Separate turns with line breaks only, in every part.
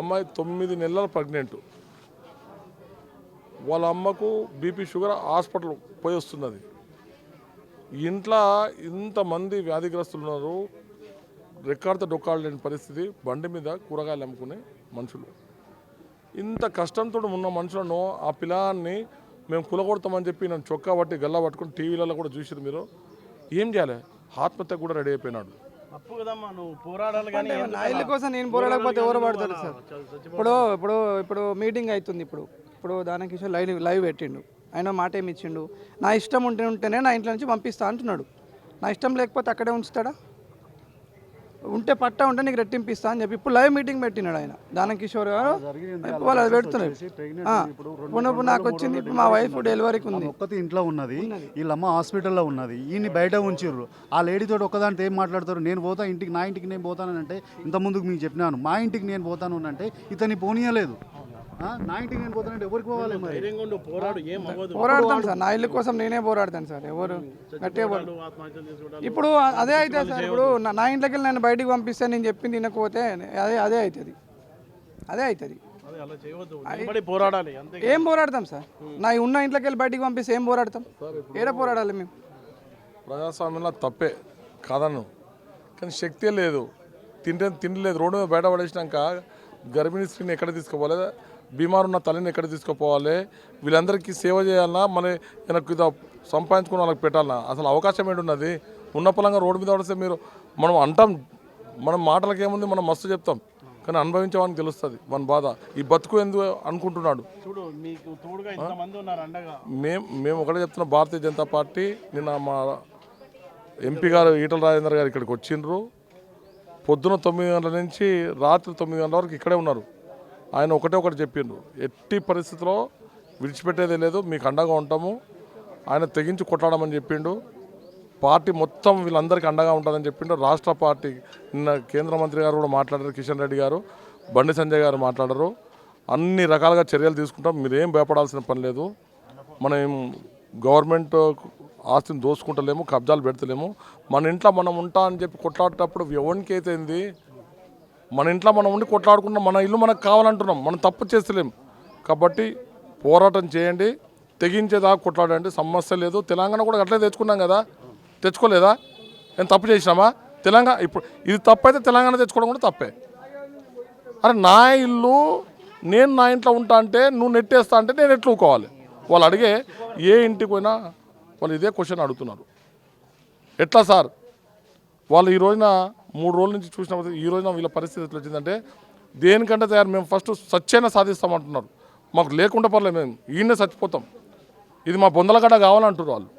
అమ్మాయి 9 నెలల ప్రెగ్నెంట్. వాళ్ళ అమ్మకు బీపీ షుగర్ హాస్పిటల్ పోయి వస్తున్నది. ఇంట్లో ఇంతమంది వ్యాధిగ్రస్తులు ఉన్నారు. రెక్కాడితే డొక్కాడు లేని పరిస్థితి. బండి మీద కూరగాయలు అమ్ముకునే మనుషులు. ఇంత కష్టంతో ఉన్న మనుషులను ఆ పిల్లాన్ని మేము కులగొడతామని చెప్పి నన్ను చొక్కా పట్టి గల్లా పట్టుకుని టీవీలలో కూడా చూసారు మీరు. ఏం చేయాలి? ఆత్మహత్య కూడా రెడీ అయిపోయినాడు.
నా ఇల్లు కోసం నేను పోరాడకపోతే ఎవరు పడతారు సార్? ఇప్పుడు మీటింగ్ అవుతుంది. ఇప్పుడు దానికి లైవ్ పెట్టిండు. ఆయన మాట ఏమి ఇచ్చిండు? నా ఇష్టం ఉంటేనే నా ఇంట్లో నుంచి పంపిస్తా అంటున్నాడు. నా ఇష్టం లేకపోతే అక్కడే ఉంచుతాడా? ఉంటే పట్టా ఉంటే నీకు రెట్టింపిస్తా అని చెప్పి ఇప్పుడు లైవ్ మీటింగ్ పెట్టినాడు ఆయన. దానకిషోర్ గారు వాళ్ళు అది పెడుతున్నారు. ఇప్పుడు నాకు వచ్చింది, ఇప్పుడు మా వైఫ్ డెలివరీకి ఉంది,
ఒక్కటి ఇంట్లో ఉన్నది, వీళ్ళమ్మ హాస్పిటల్లో ఉన్నది, ఈయన్ని బయట ఉంచిర్రు. ఆ లేడీతో ఒక్కదాంతో ఏం మాట్లాడతారు? నేను పోతా ఇంటికి, నా ఇంటికి నేను పోతానంటే ఇంత ముందుకు మీకు చెప్పినాను, మా ఇంటికి నేను పోతాను అంటే ఇతన్ని పోనీయలేదు. నా ఇంటికి నేను పోతానంటే ఎవరికి పోవాలి?
పోరాడతాను సార్, నా ఇల్లు కోసం నేనే పోరాడతాను సార్. ఎవరు గట్టిగా ఇప్పుడు అదే అవుతుంది సార్. ఇప్పుడు నా ఇంట్లోకి వెళ్ళి నన్ను బయటికి పంపిస్తే నేను చెప్పింది తినకపోతే అదే అవుతుంది. ఏం పోరాడతాం సార్? నా ఉన్న ఇంట్లోకి వెళ్ళి బయటికి పంపిస్తే ఏం పోరాడతాం? ఏడ పోరాడాలి మేము?
ప్రజాస్వామ్యంలో తప్పే కాదన్ను, కానీ శక్తే లేదు. తిండి లేదు. రోడ్డు మీద బయట పడేసినాక గర్భిణీ స్త్రీని ఎక్కడ తీసుకుపోవాలి? బీమారు ఉన్న తల్లిని ఎక్కడ తీసుకుపోవాలి? వీళ్ళందరికీ సేవ చేయాలన్నా, మన వెనక్కి సంపాదించుకుని వాళ్ళకి పెట్టాలన్నా అసలు అవకాశం ఏంటున్నది? ఉన్న పొలంగా రోడ్డు మీద పడితే మనం అంటాం, మనం మాటలకి ఏముంది, మనం మస్తు చెప్తాం, కానీ అనుభవించేవానికి తెలుస్తుంది మన బాధ. ఈ బతుకు ఎందుకు అనుకుంటున్నాడు? మేము ఒకటే చెప్తున్నా, భారతీయ జనతా పార్టీ నిన్న మా ఎంపీ గారు ఈటల రాజేందర్ గారు ఇక్కడికి వచ్చిండ్రు. పొద్దున 9 గంటల నుంచి రాత్రి 9 గంటల వరకు ఇక్కడే ఉన్నారు. ఆయన ఒకటి చెప్పిండ్రు, ఎట్టి పరిస్థితిలో విడిచిపెట్టేదే లేదు, మీకు అండగా ఉంటాము. ఆయన తెగించి కొట్లాడమని చెప్పిండు. పార్టీ మొత్తం వీళ్ళందరికీ అండగా ఉంటుందని చెప్పిండు. రాష్ట్ర పార్టీ నిన్న కేంద్ర మంత్రి గారు కూడా మాట్లాడారు, కిషన్ రెడ్డి గారు, బండి సంజయ్ గారు మాట్లాడారు. అన్ని రకాలుగా చర్యలు తీసుకుంటాం, మీరేం భయపడాల్సిన పని లేదు. మనం గవర్నమెంట్ ఆస్తిని దోసుకుంటలేము, కబ్జాలు పెడతలేము. మన ఇంట్లో మనం ఉంటా అని చెప్పి కొట్లాడేటప్పుడు ఎవరికి అయితేంది? మన ఇంట్లో మనం ఉండి కొట్లాడుకుంటాం, మన ఇల్లు మనకు కావాలంటున్నాం, మనం తప్పు చేస్తలేం. కాబట్టి పోరాటం చేయండి, తెగించేదాకా కొట్లాడండి, సమస్య లేదు. తెలంగాణ కూడా అట్లే తెచ్చుకున్నాం కదా, తెచ్చుకోలేదా? నేను తప్పు చేసినామా? తెలంగాణ ఇప్పుడు ఇది తప్పు అయితే తెలంగాణ తెచ్చుకోవడం కూడా తప్పే. అరే నా ఇల్లు నేను నా ఇంట్లో ఉంటా అంటే నువ్వు నెట్టేస్తా అంటే నేను ఎట్లు ఊకోవాలి? వాళ్ళు అడిగే ఏ ఇంటికి పోయినా వాళ్ళు ఇదే క్వశ్చన్ అడుగుతున్నారు, ఎట్లా సార్? వాళ్ళు ఈ రోజున 3 రోజుల నుంచి చూసినప్పుడు ఈ రోజున వీళ్ళ పరిస్థితి ఎట్లా వచ్చిందంటే, దేనికంటే తయారు, మేము ఫస్ట్ సత్యైనా సాధిస్తామంటున్నారు. మాకు లేకుండా పర్లేదు, మేము ఈయనే చచ్చిపోతాం, ఇది మా బొందలగడ్డ కావాలంటున్నారు వాళ్ళు,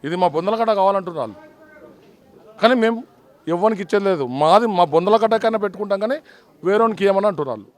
ఇది మా బొందలగడ్డ కావాలంటున్నారు వాళ్ళు. కానీ మేము ఎవరికి ఇచ్చేది లేదు, మాది మా బొందలగడ్డ కన్నా పెట్టుకుంటాం, కానీ వేరేవానికి ఏమని అంటున్నారు వాళ్ళు.